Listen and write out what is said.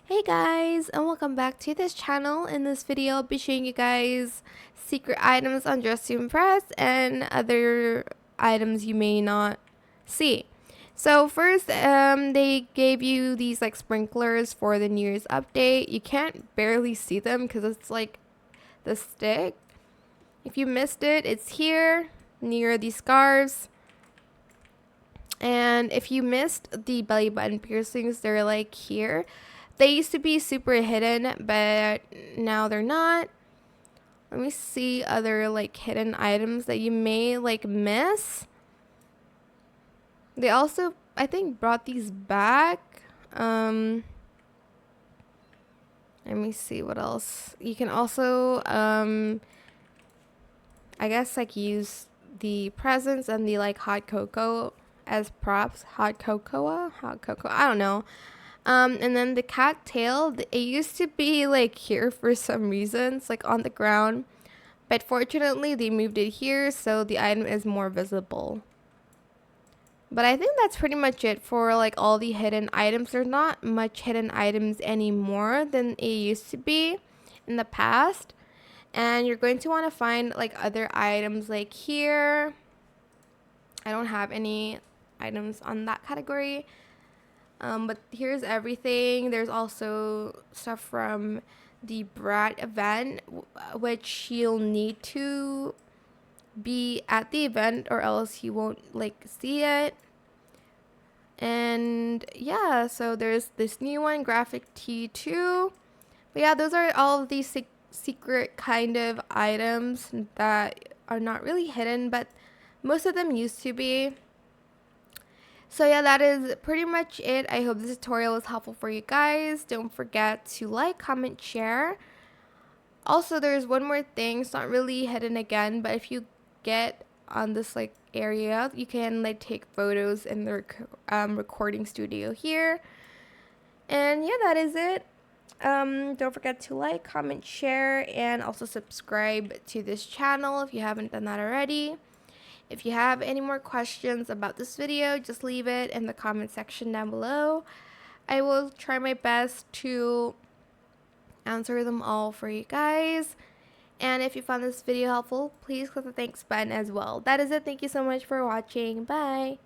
Hey guys, and welcome back to this channel. In this video, I'll be showing you guys secret items on Dress to Impress and other items you may not see. So first, they gave you these like sprinklers for the New Year's update. You can't barely see them because it's like the stick. If you missed it, it's here near these scarves. And if you missed the belly button piercings, they're like here. They used to be super hidden, but now they're not. Let me see other like hidden items that you may like miss. They also, I think, brought these back. Let me see what else. You can also, I guess, like use the presents and the like hot cocoa as props. Hot cocoa, I don't know. And then the cat tail, it used to be like here for some reasons, like on the ground. But fortunately, they moved it here, so the item is more visible. But I think that's pretty much it for like all the hidden items. There's not much hidden items anymore than it used to be in the past. And you're going to want to find like other items like here. I don't have any items on that category. But here's everything. There's also stuff from the Brat event, which you'll need to be at the event or else you won't like see it. And yeah, so there's this new one, graphic T2. But yeah, those are all of these secret kind of items that are not really hidden, but most of them used to be. So yeah, that is pretty much it. I hope this tutorial was helpful for you guys. Don't forget to like, comment, share. Also, there's one more thing. It's not really hidden again, but if you get on this like area, you can like take photos in the recording studio here. And yeah, that is it. Don't forget to like, comment, share, and also subscribe to this channel if you haven't done that already. If you have any more questions about this video, just leave it in the comment section down below. I will try my best to answer them all for you guys. And if you found this video helpful, please click the thanks button as well. That is it. Thank you so much for watching. Bye.